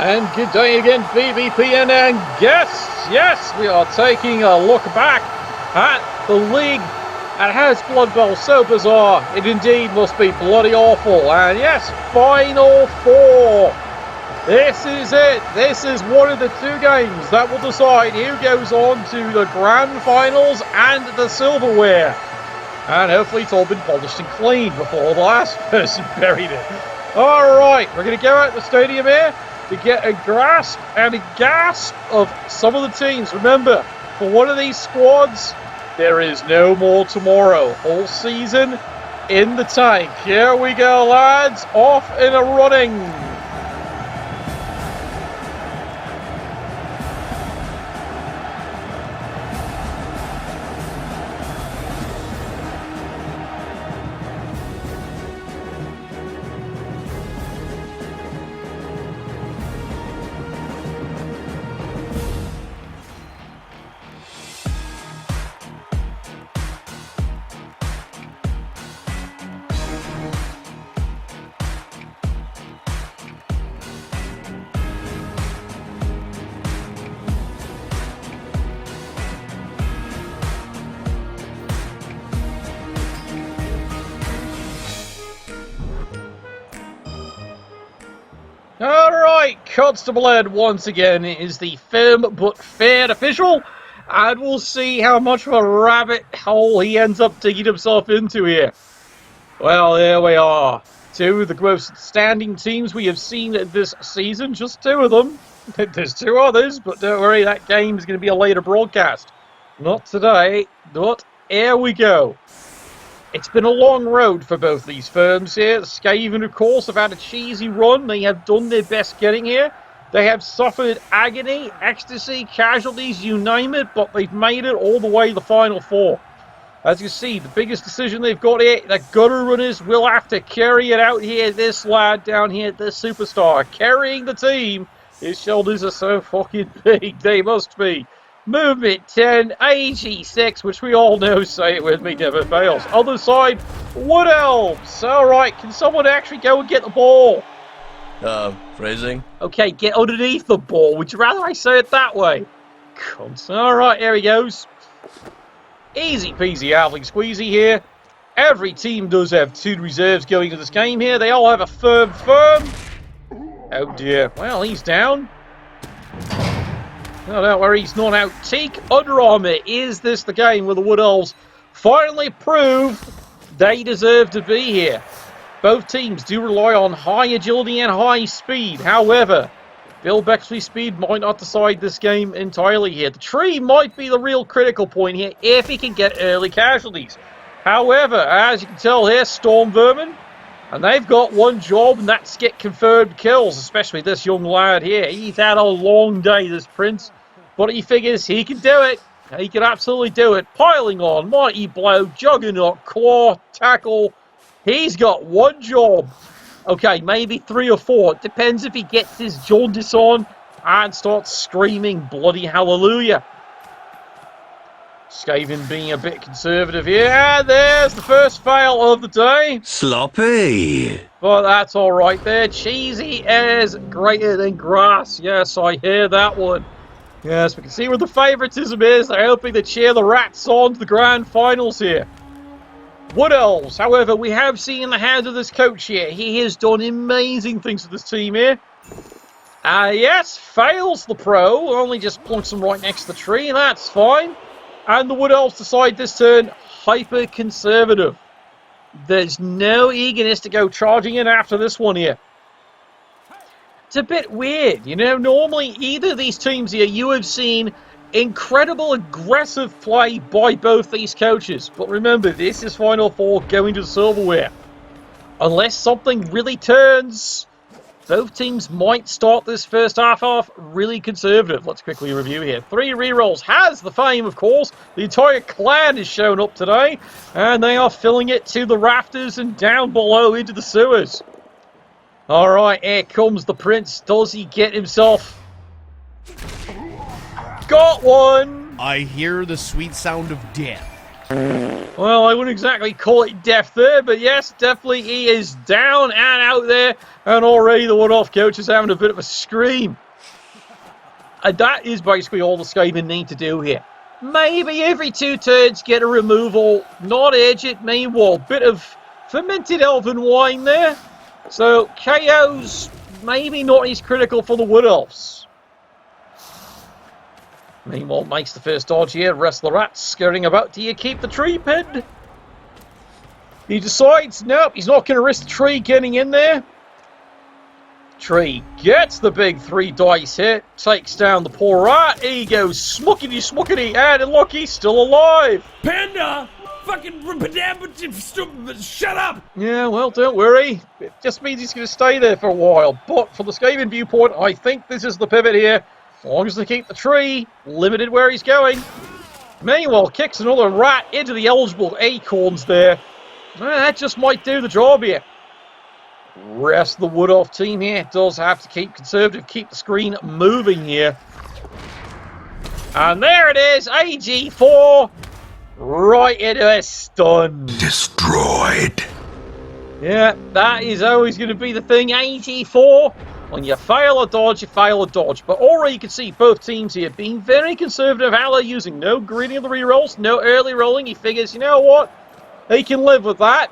And good day again, BBPN and guests. Yes, we are taking a look back at the league and how it's Blood Bowl so bizarre. It indeed must be bloody awful. And yes, Final Four. This is it. This is one of the two games that will decide who goes on to the Grand Finals and the Silverware. And hopefully it's all been polished and cleaned before the last person buried it. Alright, we're going to go out the stadium here to get a grasp and a gasp of some of the teams. Remember, for one of these squads, there is no more tomorrow. Whole season in the tank. Here we go, lads. Off in a running. Alright, Constable Ed once again is the firm but fair official, and we'll see how much of a rabbit hole he ends up digging himself into here. Well, there we are. Two of the most outstanding teams we have seen this season, just two of them. There's two others, but don't worry, that game is going to be a later broadcast. Not today, but here we go. It's been a long road for both these firms here. The Skaven, of course, have had a cheesy run. They have done their best getting here. They have suffered agony, ecstasy, casualties, you name it, but they've made it all the way to the Final Four. As you see, the biggest decision they've got here, the gutter runners will have to carry it out here. This lad down here, this superstar, carrying the team. His shoulders are so fucking big, they must be. Movement 10, AG6, which we all know, say it with me, never fails. Other side, Wood Elves. Alright, can someone actually go and get the ball? Phrasing? Okay, get underneath the ball. Would you rather I say it that way? Cunts. Alright, here he goes. Easy peasy, halfling squeezy here. Every team does have two reserves going into this game here. They all have a firm. Oh dear. Well, he's down. No, don't worry, he's not out. Teak Under Armour. Is this the game where the Wood Elves finally prove they deserve to be here? Both teams do rely on high agility and high speed. However, Bill Bexley's speed might not decide this game entirely here. The tree might be the real critical point here if he can get early casualties. However, as you can tell here, Storm Vermin, and they've got one job, and that's get confirmed kills, especially this young lad here. He's had a long day, this prince, but he figures he can do it. He can absolutely do it. Piling on, mighty blow, juggernaut, claw, tackle. He's got one job. Okay, maybe 3 or 4. It depends if he gets his jaundice on and starts screaming bloody hallelujah. Skaven being a bit conservative here. And there's the first fail of the day. Sloppy. But that's all right there. Cheesy is greater than grass. Yes, I hear that one. Yes, we can see where the favoritism is. They're hoping to cheer the rats on to the grand finals here. Wood Elves, however, we have seen the hand of this coach here. He has done amazing things with this team here. Yes, fails the pro. Only just plunks him right next to the tree, and that's fine. And the Wood Elves decide this turn hyper-conservative. There's no eagerness to go charging in after this one here. It's a bit weird, you know. Normally, either of these teams here, you have seen incredible aggressive play by both these coaches. But remember, this is Final Four going to the Silverware. Unless something really turns, both teams might start this first half off really conservative. Let's quickly review here. 3 rerolls has the fame, of course. The entire clan is shown up today, and they are filling it to the rafters and down below into the sewers. Alright, here comes the prince. Does he get himself? Got one! I hear the sweet sound of death. Well, I wouldn't exactly call it death there, but yes, definitely he is down and out there, and already the one-off coach is having a bit of a scream. And that is basically all the Skaven need to do here. Maybe every 2 turns get a removal, not urgent, meanwhile, bit of fermented elven wine there. So KO's maybe not as critical for the Wood Elves. Meanwhile, makes the first dodge here. Rest of the rats skirting about. Do you keep the tree pin? He decides, nope, he's not going to risk the tree getting in there. Tree gets the big 3 dice hit. Takes down the poor rat. He goes smuckety smuckety. And look, he's still alive. Panda! Fucking shut up! Yeah, well, don't worry. It just means he's going to stay there for a while. But from the Skaven viewpoint, I think this is the pivot here. As long as they keep the tree limited where he's going. Meanwhile, kicks another rat into the eligible acorns there. That just might do the job here. Rest of the Wood Elf team here does have to keep conservative, keep the screen moving here. And there it is, AG4. Right into a stun. Destroyed. Yeah, that is always going to be the thing, AG4. When you fail a dodge, you fail a dodge. But already you can see both teams here being very conservative. Hala using no greeting of the rerolls, no early rolling. He figures, you know what? He can live with that.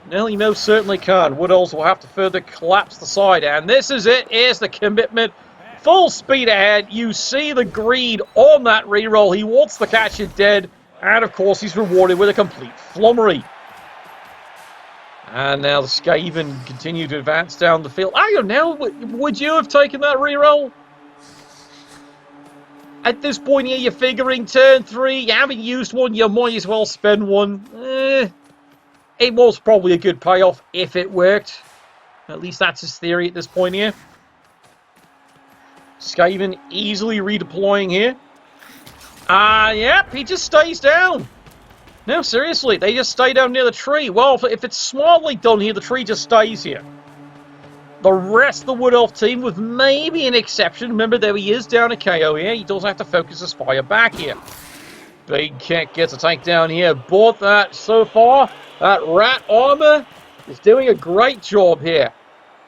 No, he most certainly can. Wood Elves will have to further collapse the side. And this is it. Here's the commitment. Full speed ahead. You see the greed on that reroll. He wants to catch it dead. And of course, he's rewarded with a complete flummery. And now the Skaven continue to advance down the field. I don't know, would you have taken that reroll? At this point here, you're figuring turn 3, you haven't used one, you might as well spend one. It was probably a good payoff if it worked. At least that's his theory at this point here. Skaven easily redeploying here. Yep, he just stays down. No, seriously, they just stay down near the tree. Well, if it's smartly done here, the tree just stays here. The rest of the Wood Elf team, with maybe an exception, remember there he is down a KO here, he does have to focus his fire back here. Big kick gets a takedown here, but that, so far, that rat armor is doing a great job here.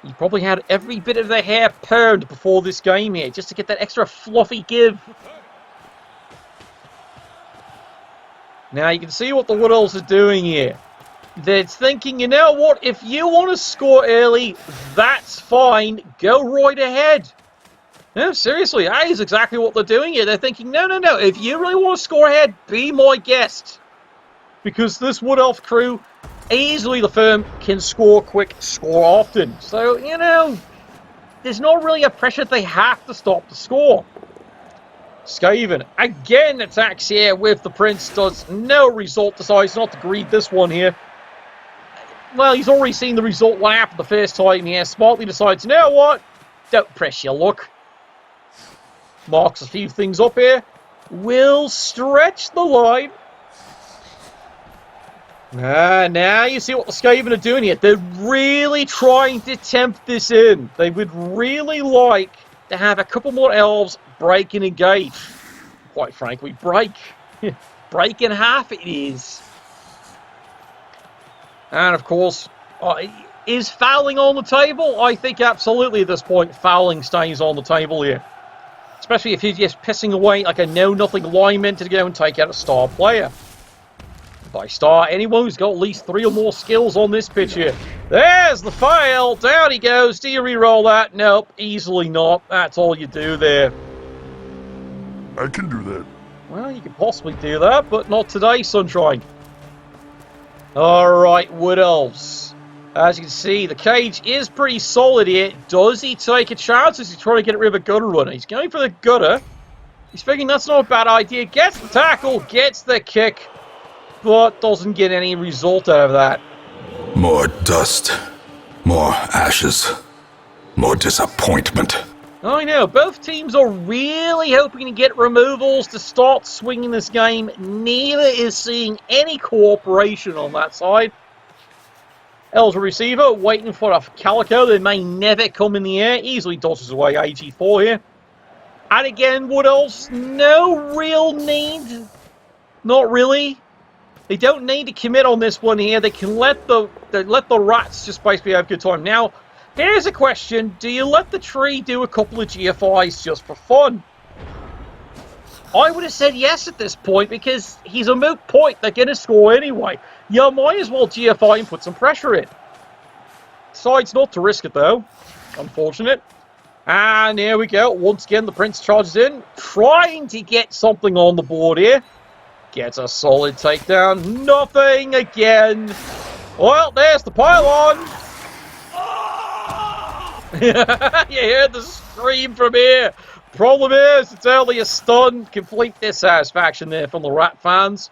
He probably had every bit of their hair permed before this game here, just to get that extra fluffy give. Now, you can see what the Wood Elves are doing here. They're thinking, you know what, if you want to score early, that's fine. Go right ahead. No, seriously, that is exactly what they're doing here. They're thinking, no, if you really want to score ahead, be my guest. Because this Wood Elf crew, easily the firm, can score quick, score often. So, you know, there's not really a pressure they have to stop the score. Skaven again attacks here with the Prince, does no result, decides not to greed this one here. Well, he's already seen the result what happened the first time here. Smartly decides, you know what? Don't press your luck. Marks a few things up here. Will stretch the line. Now you see what the Skaven are doing here. They're really trying to tempt this in. They would really like to have a couple more elves break and engage. Quite frankly, break. Break in half it is. And of course, is fouling on the table? I think absolutely at this point, fouling stays on the table here. Especially if he's just pissing away like a know-nothing lineman to go and take out a star player. By star, anyone who's got at least 3 or more skills on this pitch here. There's the fail. Down he goes. Do you re-roll that? Nope, easily not. That's all you do there. I can do that. Well, you can possibly do that, but not today, Sunshine. Alright, Wood Elves. As you can see, the cage is pretty solid here. Does he take a chance? Is he trying to get rid of a gutter runner? He's going for the gutter. He's figuring that's not a bad idea. Gets the tackle, gets the kick, but doesn't get any result out of that. More dust. More ashes. More disappointment. I know, both teams are really hoping to get removals to start swinging this game. Neither is seeing any cooperation on that side. Elves receiver waiting for a calico that may never come in the air. Easily dodges away AG4 here. And again, Wood Elves, no real need. Not really. They don't need to commit on this one here. They can let the rats just basically have a good time. Now, here's a question. Do you let the tree do a couple of GFIs just for fun? I would have said yes at this point because he's a moot point. They're going to score anyway. You might as well GFI and put some pressure in. Decides not to risk it, though. Unfortunate. And here we go. Once again, the Prince charges in. Trying to get something on the board here. Gets a solid takedown. Nothing again. Well, there's the pylon. You heard the scream from here. Problem is, it's only a stun. Complete dissatisfaction there from the Rat fans.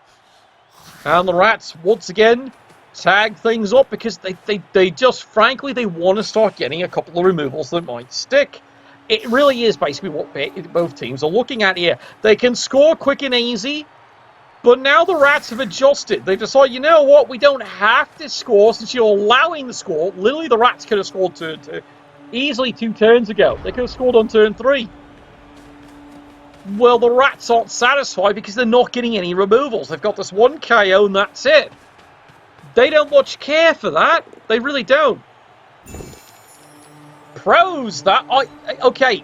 And the Rats, once again, tag things up because they just, frankly, they want to start getting a couple of removals that might stick. It really is basically what both teams are looking at here. They can score quick and easy, but now the Rats have adjusted. They've decided, you know what, we don't have to score since you're allowing the score. Literally, the Rats could have scored easily 2 turns ago. They could have scored on turn 3. Well, the Rats aren't satisfied because they're not getting any removals. They've got this one KO and that's it. They don't much care for that. They really don't. Pros that. Okay,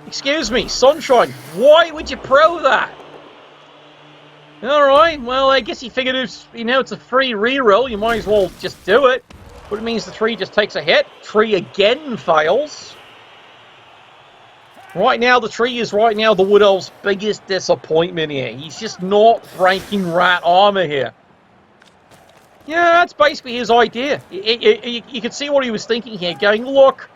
excuse me, Sunshine. Why would you pro that? Alright, well, I guess he figured it's, it's a free reroll. You might as well just do it. But it means the tree just takes a hit. Tree again fails. Right now, the tree is the Wood Elf's biggest disappointment here. He's just not breaking rat armor here. Yeah, that's basically his idea. You can see what he was thinking here, going, look,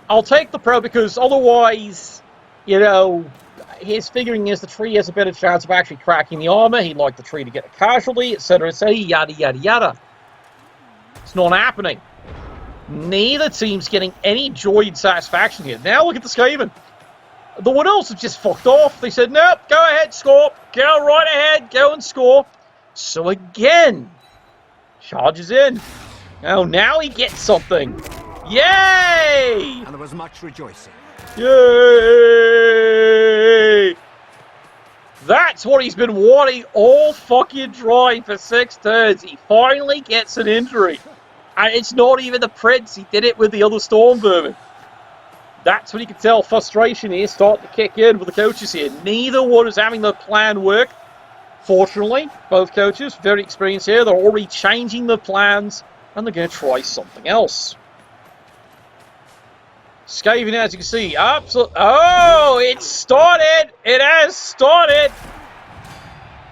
I'll take the pro because otherwise, his figuring is the tree has a better chance of actually cracking the armor. He'd like the tree to get a casualty, etc., etc., yada, yada, yada. It's not happening. Neither team's getting any joy and satisfaction here. Now look at the Skaven. The Wood Elves have just fucked off. They said, nope, go ahead, score. Go right ahead, go and score. So again, charges in. Oh, now he gets something. Yay! And there was much rejoicing. Yay! That's what he's been wanting all fucking drive for 6 turns. He finally gets an injury. And it's not even the Prince. He did it with the other Storm Vermin. That's when you can tell frustration is starting to kick in with the coaches here. Neither one is having the plan work. Fortunately, both coaches, very experienced here. They're already changing the plans, and they're going to try something else. Skaven, as you can see, absolutely. Oh, it started! It has started!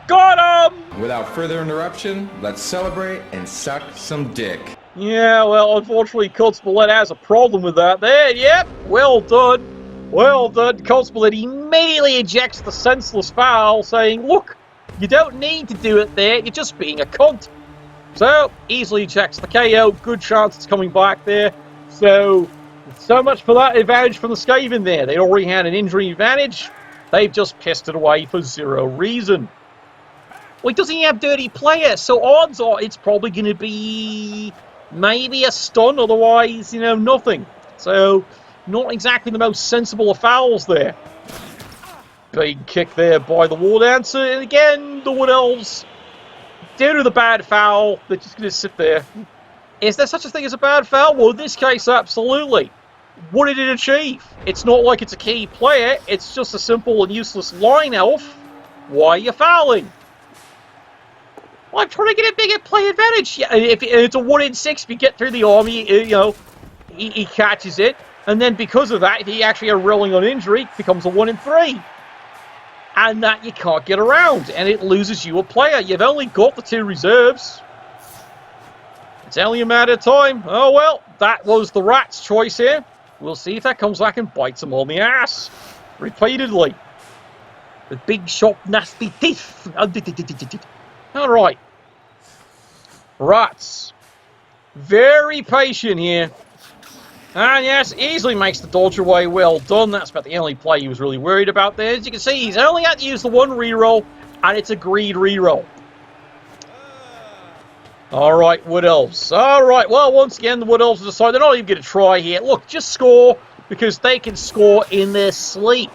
Got him! Without further interruption, let's celebrate and suck some dick. Yeah, well, unfortunately, Cutspolet has a problem with that there. Yep, well done. Well done. Cutspolet immediately ejects the senseless foul, saying, look, you don't need to do it there. You're just being a cunt. So, easily ejects the KO. Good chance it's coming back there. So much for that advantage from the Skaven there. They already had an injury advantage. They've just pissed it away for 0 reason. Well, he doesn't even have dirty player, so odds are it's probably going to be maybe a stun, otherwise, nothing. So, not exactly the most sensible of fouls there. Big kick there by the War Dancer, and again, the Wood Elves, due to the bad foul, they're just going to sit there. Is there such a thing as a bad foul? Well, in this case, absolutely. What did it achieve? It's not like it's a key player, it's just a simple and useless line elf. Why are you fouling? Well, I'm trying to get a bigger play advantage. Yeah, if it's a 1 in 6, if you get through the army, he catches it. And then because of that, if he actually are rolling on injury, it becomes a 1 in 3. And that you can't get around. And it loses you a player. You've only got the 2 reserves. It's only a matter of time. Oh, well, that was the Rat's choice here. We'll see if that comes back and bites him on the ass. Repeatedly. With big, sharp, nasty teeth. Alright. Rats. Very patient here. And yes, easily makes the dodge away. Well done. That's about the only play he was really worried about there. As you can see, he's only had to use the 1 reroll, and it's a greed reroll. Alright, Wood Elves. Alright, well, once again, the Wood Elves have decided they're not even going to try here. Look, just score, because they can score in their sleep.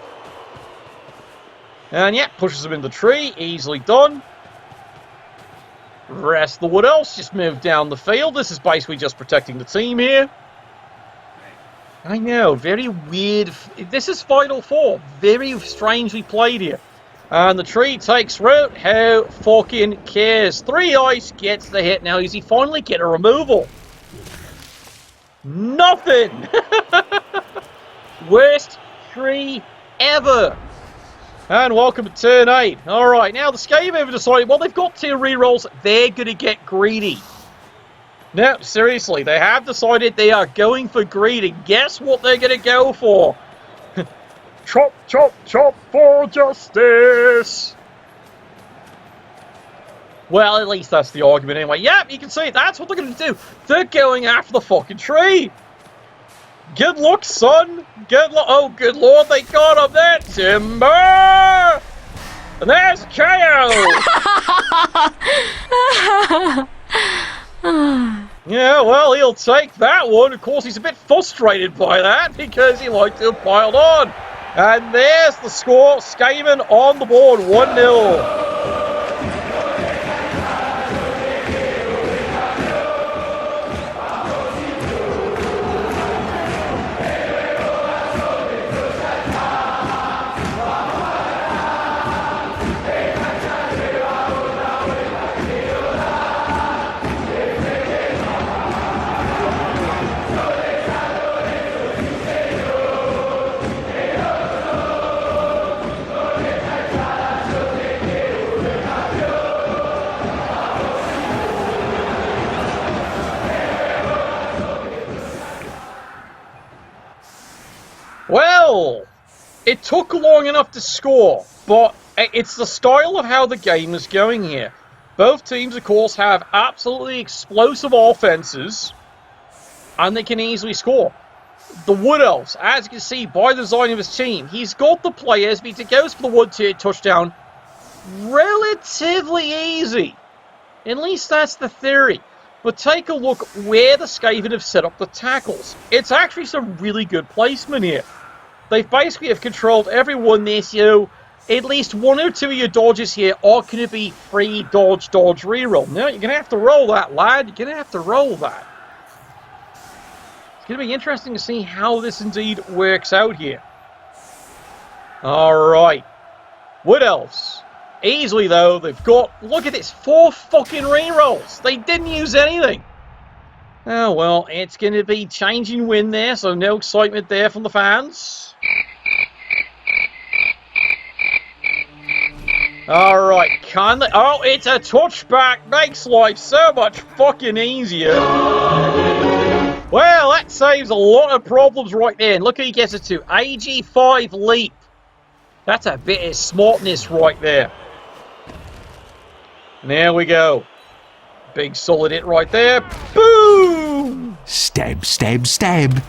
And yeah, pushes them in the tree. Easily done. Rest of the Wood Elves just moved down the field. This is basically just protecting the team here. I know, very weird. This is Final Four. Very strangely played here. And the tree takes root. Who fucking cares? 3 ice gets the hit. Now, does he finally get a removal? Nothing! Worst tree ever. And welcome to turn 8. Alright, now the Skaven have decided, well, they've got 2 rerolls. They're going to get greedy. No, seriously, they have decided they are going for greedy. Guess what they're going to go for? Chop, chop, chop for justice. Well, at least that's the argument anyway. Yep, you can see that's what they're going to do. They're going after the fucking tree. Good luck, son. Good luck. Oh, good lord, they got him there. Timber! And there's KO! Yeah, well, he'll take that one. Of course, he's a bit frustrated by that because he liked to have piled on. And there's the score. Skaven on the board, 1-0. Well, it took long enough to score, but it's the style of how the game is going here. Both teams, of course, have absolutely explosive offenses, and they can easily score. The Wood Elves, as you can see by the design of his team, he's got the players, but he goes for the Wood tier touchdown relatively easy. At least that's the theory. But take a look where the Skaven have set up the tackles. It's actually some really good placement here. They basically have controlled everyone there, so at least 1 or 2 of your dodges here are going to be free dodge reroll. Now, you're going to have to roll that, lad. You're going to have to roll that. It's going to be interesting to see how this indeed works out here. Alright. Wood Elves. Easily, though, they've got, look at this, 4 fucking rerolls. They didn't use anything. Oh, well, it's going to be changing wind there, so no excitement there from the fans. Alright, can they... Oh, it's a touchback. Makes life so much fucking easier. Well, that saves a lot of problems right there. And look who he gets it to. AG5 leap. That's a bit of smartness right there. There we go. Big solid hit right there. Boom! Stab, stab, stab.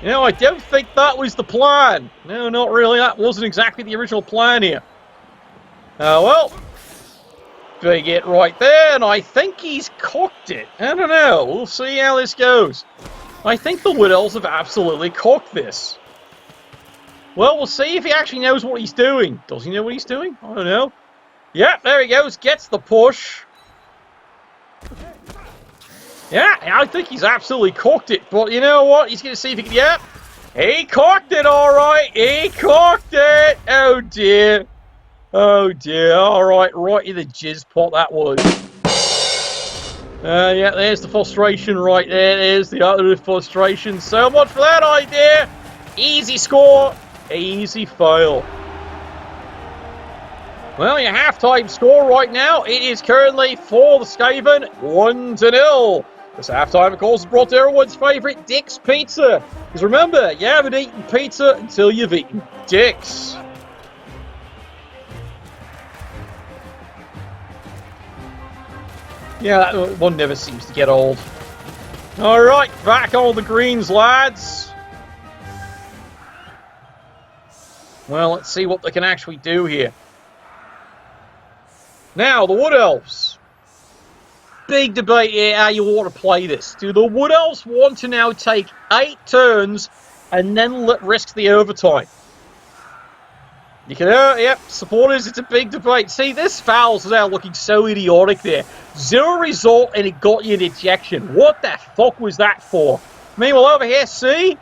You know, I don't think that was the plan. No, not really. That wasn't exactly the original plan here. Well. Big hit right there, and I think he's cocked it. I don't know. We'll see how this goes. I think the Wood Elves have absolutely cocked this. Well, we'll see if he actually knows what he's doing. Does he know what he's doing? I don't know. Yeah, there he goes. Gets the push. Yeah, I think he's absolutely cocked it. But you know what? He's going to see if he can... Yeah, he cocked it, all right. He cocked it. Oh, dear. Oh, dear. All right, right in the jizz pot that was. Yeah, there's the frustration right there. There's the other frustration. So much for that idea. Easy score. Easy fail. Well, your halftime score right now, it is currently for the Skaven 1-0. This halftime, of course, is brought to everyone's favourite Dick's Pizza. Because remember, you haven't eaten pizza until you've eaten Dick's. Yeah, that one never seems to get old. Alright, back on the greens, lads. Well, let's see what they can actually do here. Now, the Wood Elves. Big debate here how you want to play this. Do the Wood Elves want to now take 8 turns and then risk the overtime? You can, yep, supporters, it's a big debate. See, this foul's now looking so idiotic there. 0 result, and it got you an ejection. What the fuck was that for? Meanwhile, over here, see?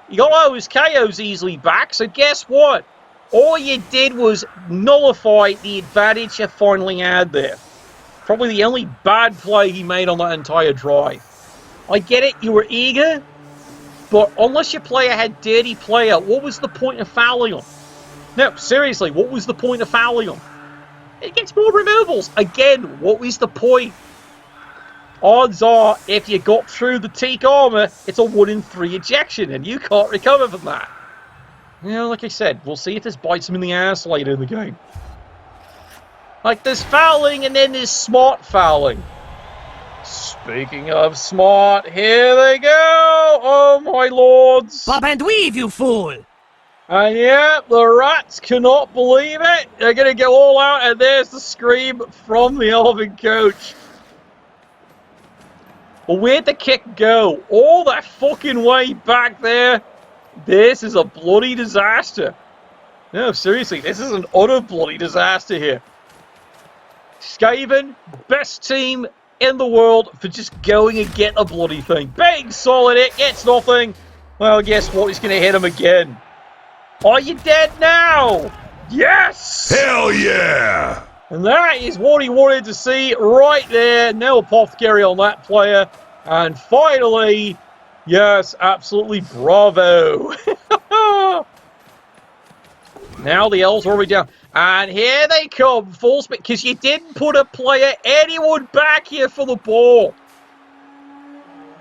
You got all those KOs easily back, so guess what? All you did was nullify the advantage you finally had there. Probably the only bad play he made on that entire drive. I get it, you were eager, but unless your player had dirty player, what was the point of fouling him? No, seriously, what was the point of fouling him? It gets more removals. Again, what was the point? Odds are, if you got through the teak armor, it's a 1 in 3 ejection, and you can't recover from that. You know, like I said, we'll see if this bites him in the ass later in the game. Like, there's fouling, and then there's smart fouling. Speaking of smart, here they go! Oh, my lords! Bob and weave, you fool! And yeah, the rats cannot believe it. They're going to go all out, and there's the scream from the Elven coach. But where'd the kick go? All that fucking way back there. This is a bloody disaster. No, seriously, this is an utter bloody disaster here. Skaven, best team in the world for just going and get a bloody thing. Big solid hit, gets nothing. Well, guess what? He's going to hit him again. Are you dead now? Yes! Hell yeah! And that is what he wanted to see right there. No apothecary on that player. And finally, yes, absolutely bravo. Now the Elves are already down. And here they come, full speed, because you didn't put a player, anyone back here for the ball.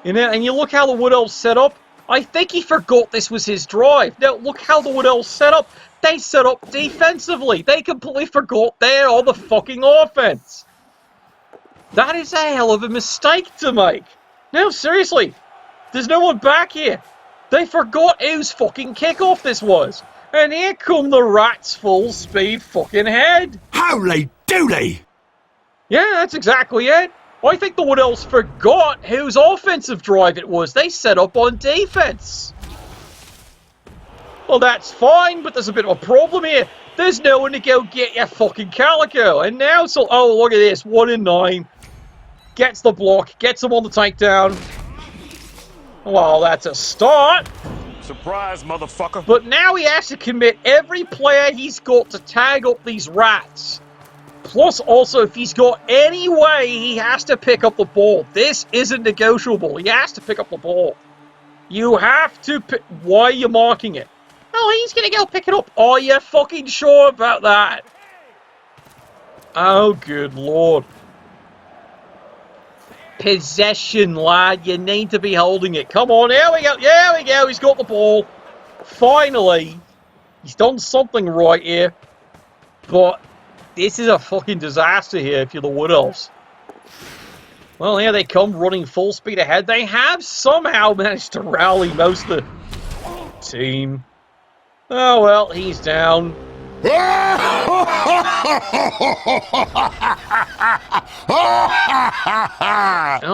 You know, and you look how the Wood Elves set up. I think he forgot this was his drive. Now, look how the Wood Elves set up. They set up defensively. They completely forgot they're on the fucking offense. That is a hell of a mistake to make. No, seriously. There's no one back here. They forgot whose fucking kickoff this was. And here come the rats full speed fucking head. Holy dooly! Yeah, that's exactly it. I think the Wood Elves forgot whose offensive drive it was. They set up on defense. Well, that's fine, but there's a bit of a problem here. There's no one to go get your fucking Calico. And now, so, oh, look at this. 1 in 9. Gets the block. Gets him on the takedown. Well, that's a start. Surprise, motherfucker. But now he has to commit every player he's got to tag up these rats. Plus, also, if he's got any way, he has to pick up the ball. This isn't negotiable. He has to pick up the ball. You have to pick... Why are you marking it? Oh, he's going to go pick it up. Are you fucking sure about that? Oh, good lord. Possession, lad. You need to be holding it. Come on, here we go. There we go. He's got the ball. Finally. He's done something right here. But this is a fucking disaster here if you're the Wood Elves. Well, here they come running full speed ahead. They have somehow managed to rally most of the team. Oh, well, he's down.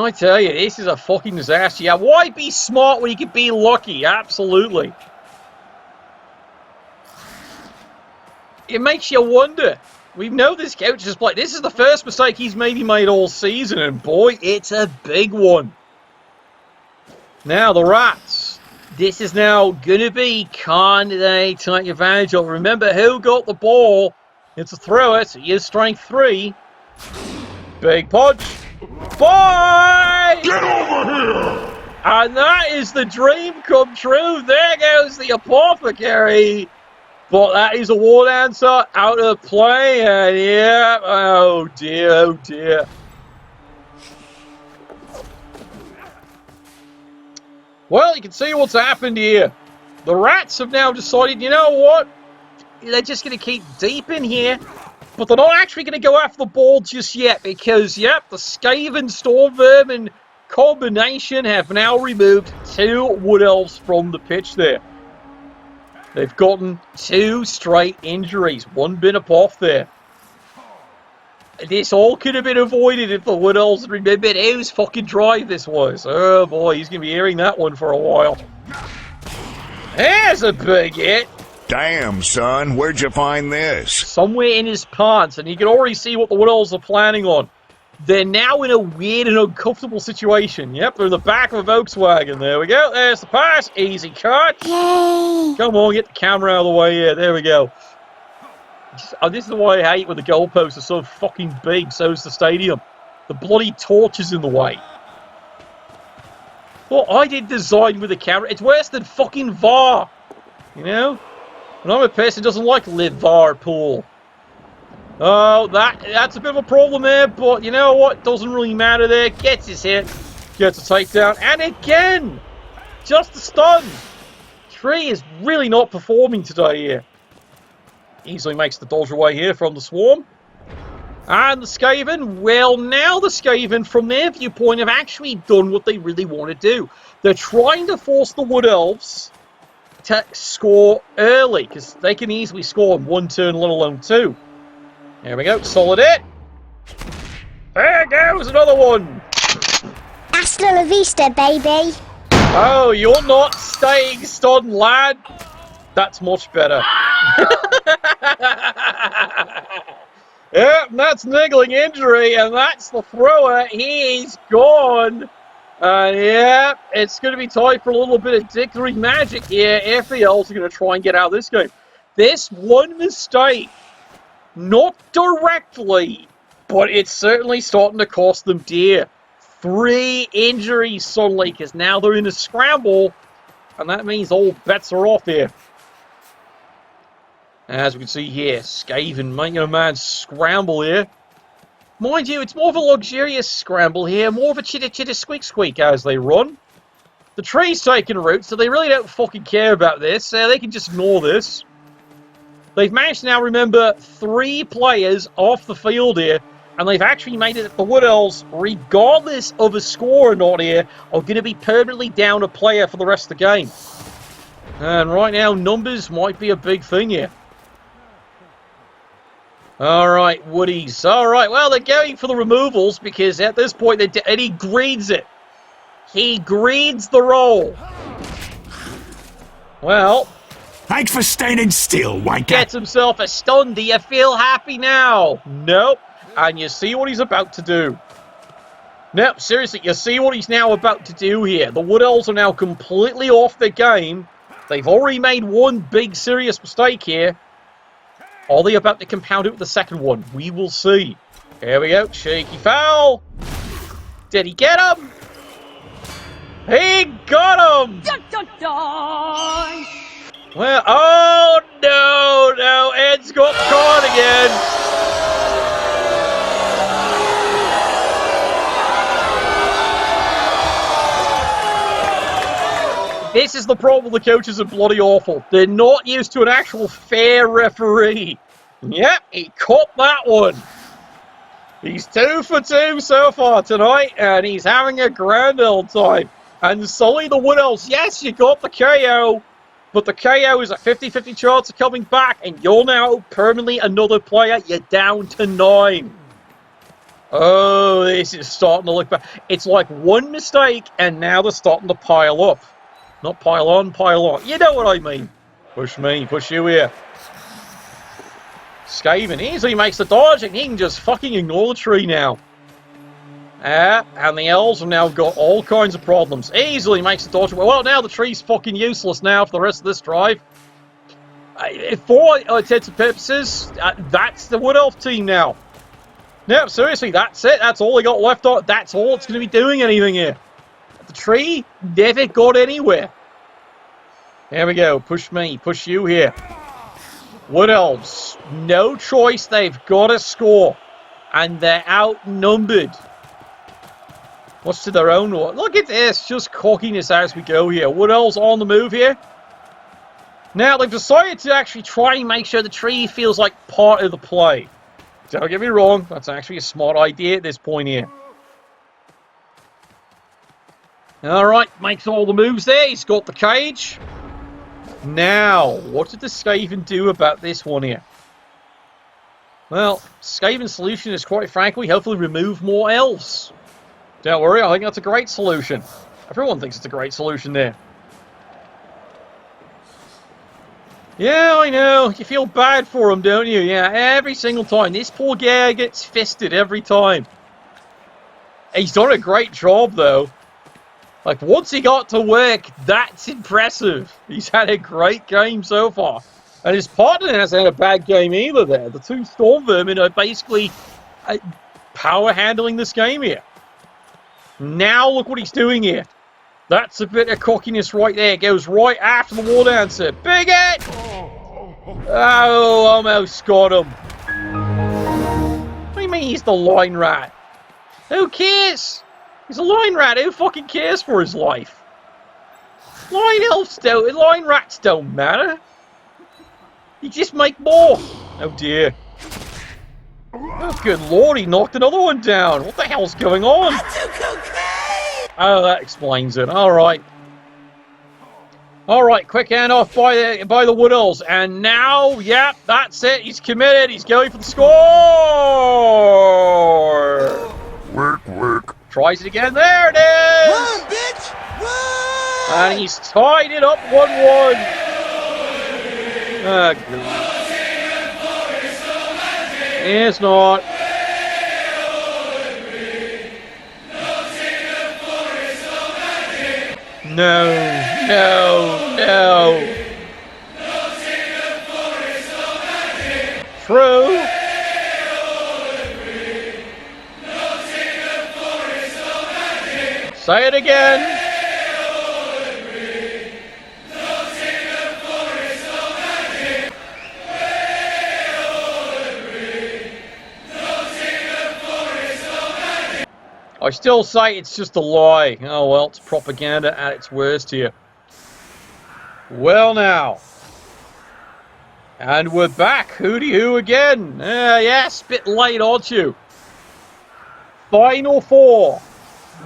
I tell you, this is a fucking disaster. Yeah, why be smart when you can be lucky? Absolutely. It makes you wonder. We know this coach has played. This is the first mistake he's maybe made all season, and boy, it's a big one. Now, the Rats. This is now going to be, can they take advantage of? Remember who got the ball. It's a thrower, so he is strength 3. Big punch. Bye! Get over here! And that is the dream come true. There goes the apothecary. But that is a war dancer out of play. And yeah, oh dear, oh dear. Well, you can see what's happened here. The Rats have now decided, you know what? They're just going to keep deep in here. But they're not actually going to go after the ball just yet. Because, yep, the Skaven Storm Vermin combination have now removed 2 Wood Elves from the pitch there. They've gotten 2 straight injuries. One been up off there. This all could have been avoided if the Wood Elves had remembered whose fucking drive this was. Oh boy, he's going to be hearing that one for a while. There's a big hit. Damn, son, where'd you find this? Somewhere in his pants, and you can already see what the Wood Elves are planning on. They're now in a weird and uncomfortable situation. Yep, they're in the back of a Volkswagen. There we go. There's the pass. Easy cut. Yay! Come on, get the camera out of the way here. There we go. This is why I hate when the goalposts are so fucking big. So is the stadium. The bloody torch is in the way. Well, I did design with the camera. It's worse than fucking VAR. You know? And I'm a person who doesn't like live VAR pool. Oh, that's a bit of a problem there, but you know what? Doesn't really matter there. Gets his hit. Gets a takedown. And again! Just a stun. Tree is really not performing today here. Easily makes the dodge away here from the Swarm. And the Skaven, well, now the Skaven, from their viewpoint, have actually done what they really want to do. They're trying to force the Wood Elves to score early, because they can easily score in one turn, let alone two. There we go, solid hit. There goes another one. Hasta la vista, baby. Oh, you're not staying stunned, lad. That's much better. Yep, that's niggling injury, and that's the thrower. He's gone. Yeah, it's going to be time for a little bit of dickery magic here if the Elves are going to try and get out of this game. This one mistake, not directly, but it's certainly starting to cost them dear. 3 injuries suddenly, because now they're in a scramble, and that means all bets are off here. As we can see here, Skaven making a mad scramble here. Mind you, it's more of a luxurious scramble here, more of a chitter-chitter-squeak-squeak as they run. The tree's taking root, so they really don't fucking care about this. They can just ignore this. They've managed to now remember 3 players off the field here, and they've actually made it that the Wood Elves, regardless of a score or not here, are going to be permanently down a player for the rest of the game. And right now, numbers might be a big thing here. Alright, Woodies. Alright, well, they're going for the removals because at this point, and he greens it. He greens the roll. Well, Thanks for standing still, wanker. gets himself a stun. Do you feel happy now? Nope. And you see what he's about to do. Nope, seriously, you see what he's now about to do here. The Wood Elves are now completely off their game. They've already made one big serious mistake here. Are they about to compound it with the second one? We will see. Here we go. Shaky foul. Did he get him? He got him! Dun, dun, dun. Well, oh no, Ed's got caught again. This is the problem. The coaches are bloody awful. They're not used to an actual fair referee. Yep, he caught that one. He's 2 for 2 so far tonight, and he's having a grand old time. And Sully the Wood Elves, yes, you got the KO, but the KO is a 50-50 chance of coming back, and you're now permanently another player. You're down to 9. Oh, this is starting to look bad. It's like one mistake, and now they're starting to pile up. Not pile on, pile on. You know what I mean. Push me, push you here. Skaven easily makes the dodge, and he can just fucking ignore the tree now. And the Elves have now got all kinds of problems. Easily makes the dodge. Well, now the tree's fucking useless now for the rest of this drive. For all intents and purposes, that's the Wood Elf team now. No, seriously, that's it. That's all they got left on. That's all it's going to be doing anything here. The tree never got anywhere. There we go. Push me. Push you here. Wood Elves. No choice. They've got to score. And they're outnumbered. What's to their own? Look at this. Just cockiness as we go here. Wood Elves on the move here. Now, they've decided to actually try and make sure the tree feels like part of the play. Don't get me wrong. That's actually a smart idea at this point here. Alright, makes all the moves there. He's got the cage. Now, what did the Skaven do about this one here? Well, Skaven's solution is, quite frankly, hopefully remove more elves. Don't worry, I think that's a great solution. Everyone thinks it's a great solution there. Yeah, I know. You feel bad for him, don't you? Yeah, every single time. This poor guy gets fisted every time. He's done a great job, though. Like, once he got to work, that's impressive. He's had a great game so far. And his partner hasn't had a bad game either there. The two Storm Vermin are basically power handling this game here. Now look what he's doing here. That's a bit of cockiness right there. It goes right after the War Dancer. Big hit! Oh, almost got him. What do you mean he's the line rat? Who cares? He's a line rat. Who fucking cares for his life? Line rats don't matter. You just make more. Oh dear. Oh, good lord, he knocked another one down. What the hell's going on? Oh, that explains it. Alright. Alright, quick handoff by the Wood Elves. And now, yep, that's it. He's committed. He's going for the score. Work. Tries it again. There it is. Run, bitch! Run! And he's tied it up 1-1. Oh, God. It's not. No. True. Say it again. I still say it's just a lie. Oh well, it's propaganda at its worst here. Well now. And we're back. Hooty-hoo again. Yes, bit late, aren't you? Final four.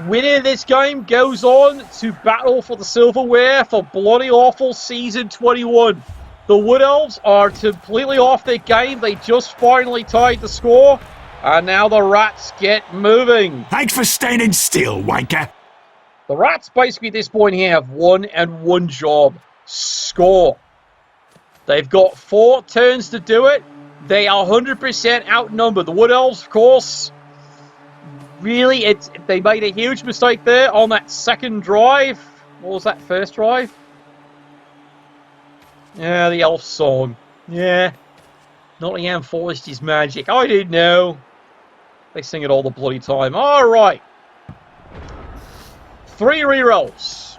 Winner of this game goes on to battle for the silverware for Bloody Awful Season 21. The Wood Elves are completely off their game. They just finally tied the score. And now the Rats get moving. Thanks for standing still, wanker. The Rats basically at this point here have one job. Score. They've got 4 turns to do it. They are 100% outnumbered. The Wood Elves, of course, really, they made a huge mistake there on that second drive. What was that first drive? Yeah, the elf song. Yeah. Nottingham Forest is magic. I didn't know. They sing it all the bloody time. Alright. 3 rerolls.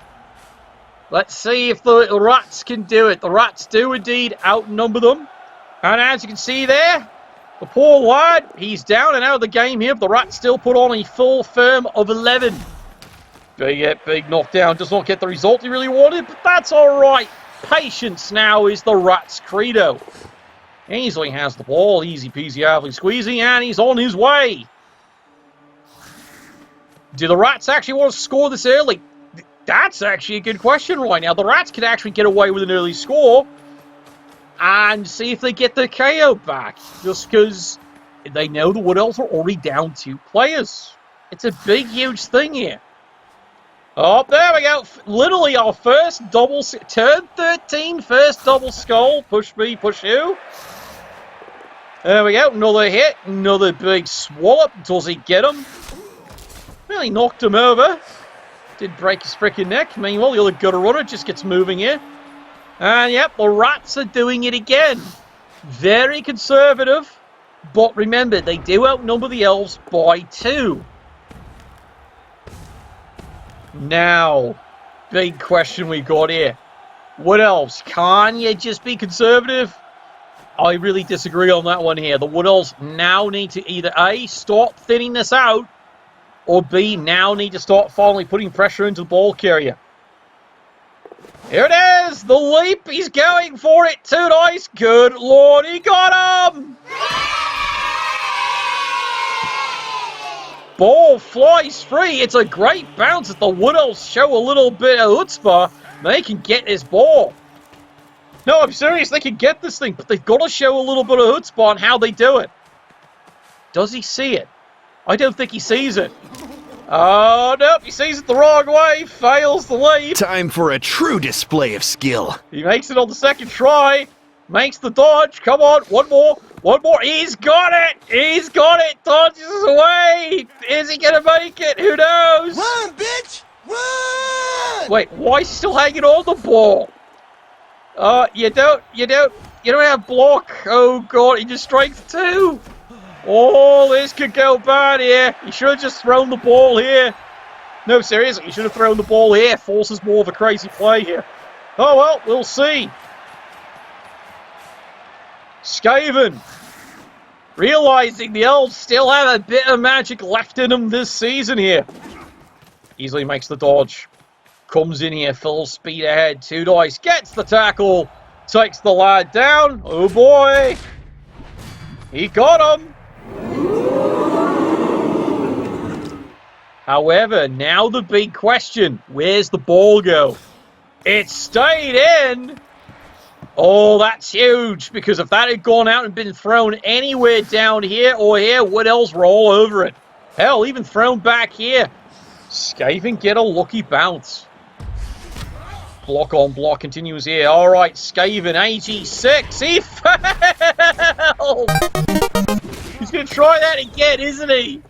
Let's see if the Rats can do it. The Rats do indeed outnumber them. And as you can see there, the poor lad, he's down and out of the game here. But the Rats still put on a full firm of 11. Big knockdown. Does not get the result he really wanted, but that's alright. Patience now is the Rats' credo. Easily has the ball. Easy peasy, avly squeezy, and he's on his way. Do the Rats actually want to score this early? That's actually a good question right now. The Rats could actually get away with an early score and see if they get the KO back. Just because they know the Wood Elves are already down 2 players. It's a big, huge thing here. Oh, there we go. Literally our first double... Turn 13, first double skull. Push me, push you. There we go. Another hit. Another big swallop. Does he get him? Really knocked him over. Did break his freaking neck. Meanwhile, the other gutter runner just gets moving here. And yep, the Rats are doing it again. Very conservative. But remember, they do outnumber the Elves by 2. Now, big question we got here. Wood Elves, can you just be conservative? I really disagree on that one here. The Wood Elves now need to either A, start thinning this out, or B, now need to start finally putting pressure into the ball carrier. Here it is! The leap! He's going for it! 2 dice! Good lord, he got him! Ball flies free. It's a great bounce as the Wood Elves show a little bit of chutzpah. They can get this ball. No, I'm serious. They can get this thing, but they've got to show a little bit of chutzpah on how they do it. Does he see it? I don't think he sees it. Oh, nope. He sees it the wrong way. Fails the leap. Time for a true display of skill. He makes it on the second try. Makes the dodge. Come on. One more. One more. He's got it. He's got it. Dodges away. Is he going to make it? Who knows? Run, bitch! Run! Wait, why is he still hanging on the ball? You don't have block. Oh, God. He just strikes 2. Oh, this could go bad here. He should have just thrown the ball here. No, seriously, he should have thrown the ball here. Forces more of a crazy play here. Oh, well, we'll see. Skaven, realizing the Elves still have a bit of magic left in them this season here. Easily makes the dodge. Comes in here, full speed ahead. 2 dice, gets the tackle. Takes the lad down. Oh, boy. He got him. However, now the big question. Where's the ball go? It stayed in. Oh, that's huge, because if that had gone out and been thrown anywhere down here or here, Wood Elves were all over it. Hell, even thrown back here. Skaven get a lucky bounce. Block on block continues here. All right, Skaven, AG6. He fell! He's going to try that again, isn't he?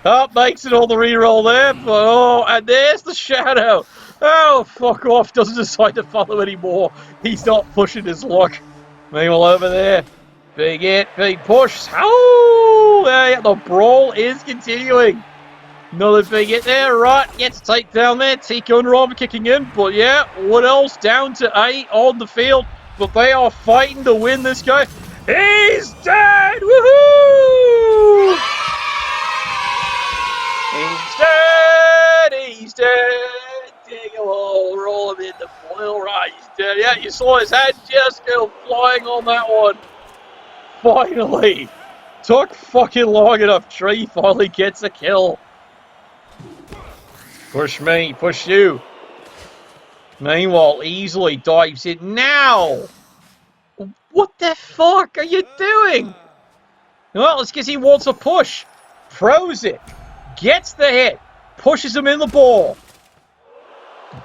Oh, makes it on the reroll there. But, oh, and there's the shadow. Oh, fuck off. Doesn't decide to follow anymore. He's not pushing his luck. Meanwhile, over there. Big hit, big push. Oh, yeah, the brawl is continuing. Another big hit there. Right, gets a takedown there. Tico and Rob kicking in. But, yeah, Wood Elves down to 8 on the field. But they are fighting to win this guy. He's dead! Woohoo! He's dead! He's dead! Dig a hole, roll him in the foil. Right, he's dead. Yeah, you saw his head just go flying on that one. Finally! Took fucking long enough. Tree finally gets a kill. Push me, push you. Meanwhile, easily dives in now. What the fuck are you doing? Well, it's because he wants a push. Throws it. Gets the hit. Pushes him in the ball.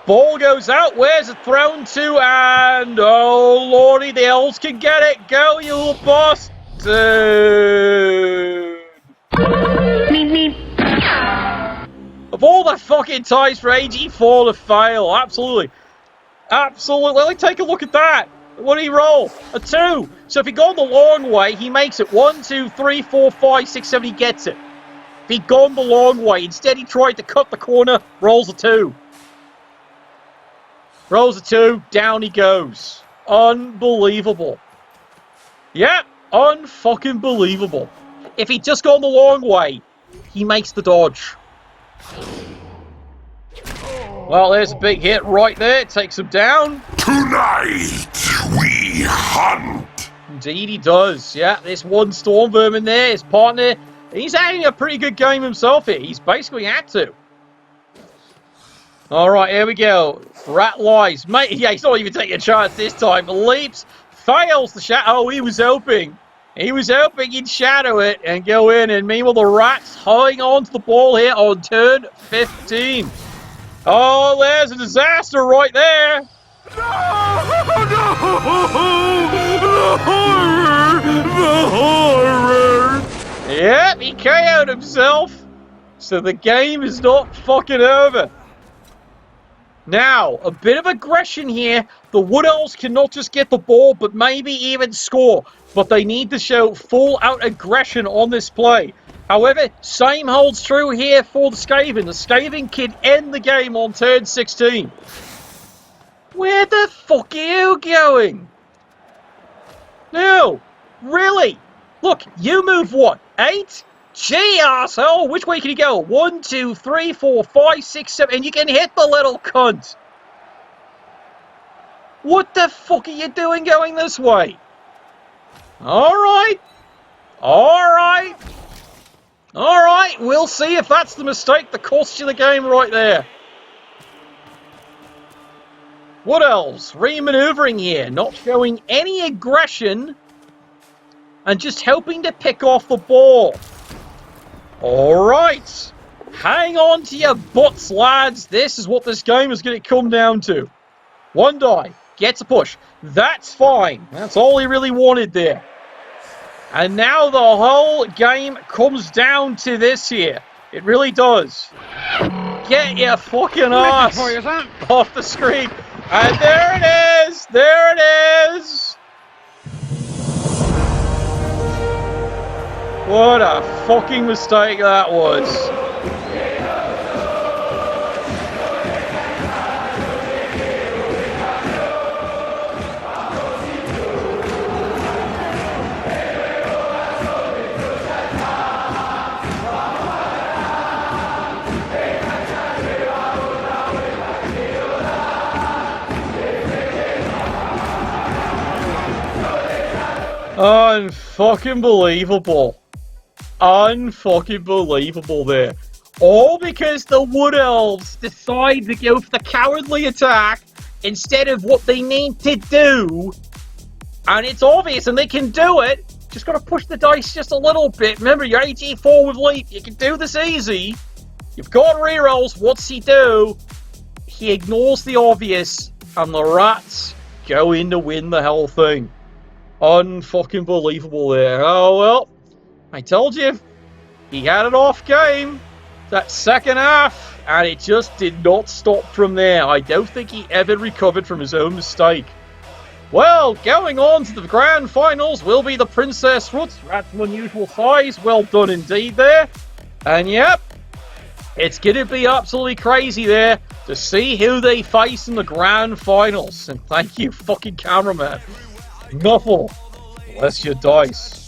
Ball goes out. Where's it thrown to? And, oh, lordy, the Elves can get it. Go, you little bastard. Of all the fucking times for AG4 to fail. Absolutely. Absolutely. Let me take a look at that. What did he roll? A 2. So if he gone the long way, he makes it. 1, 2, 3, 4, 5, 6, 7. He gets it. If he'd gone the long way, instead he tried to cut the corner, rolls a 2. Rolls a 2, down he goes. Unbelievable. Yep, unfucking believable. If he'd just gone the long way, he makes the dodge. Well, there's a big hit right there. Takes him down. Tonight we hunt. Indeed he does. Yeah, this one Storm Vermin there, his partner, he's having a pretty good game himself here. He's basically had to. All right, here we go. Rat lies. Mate, yeah, he's not even taking a chance this time. Leaps, fails the shot. Oh, he was hoping. He was hoping he'd shadow it and go in. And meanwhile, the Rats holding on to the ball here on turn 15. Oh, there's a disaster right there. No! The horror! The horror! Yep, he KO'd himself. So the game is not fucking over. Now, a bit of aggression here. The Wood Elves cannot just get the ball, but maybe even score. But they need to show full-out aggression on this play. However, same holds true here for the Skaven. The Skaven can end the game on turn 16. Where the fuck are you going? No, really? Look, you move what? 8? Gee, arsehole, which way can you go? 1, 2, 3, 4, 5, 6, 7, and you can hit the little cunt. What the fuck are you doing going this way? Alright. Alright. Alright, we'll see if that's the mistake that cost you the game right there. Wood Elves re-maneuvering here, not showing any aggression and just hoping to pick off the ball. Alright, hang on to your butts, lads. This is what this game is going to come down to. 1 die, gets a push. That's fine. That's all he really wanted there. And now the whole game comes down to this here. It really does. Get your fucking ass off the screen. And there it is. There it is. What a fucking mistake that was. Unfucking believable. Unfucking believable there. All because the Wood Elves decide to go for the cowardly attack instead of what they need to do. And it's obvious, and they can do it. Just got to push the dice just a little bit. Remember, you're 84 with leap. You can do this easy. You've got rerolls. What's he do? He ignores the obvious, and the rats go in to win the whole thing. Unfucking believable there. Oh, well, I told you. He had an off game that second half, and it just did not stop from there. I don't think he ever recovered from his own mistake. Well, going on to the grand finals will be the Princess Roots. Rats of unusual size. Well done indeed there. And yep, it's going to be absolutely crazy there to see who they face in the grand finals. And thank you, fucking cameraman. Nuffle, bless your dice.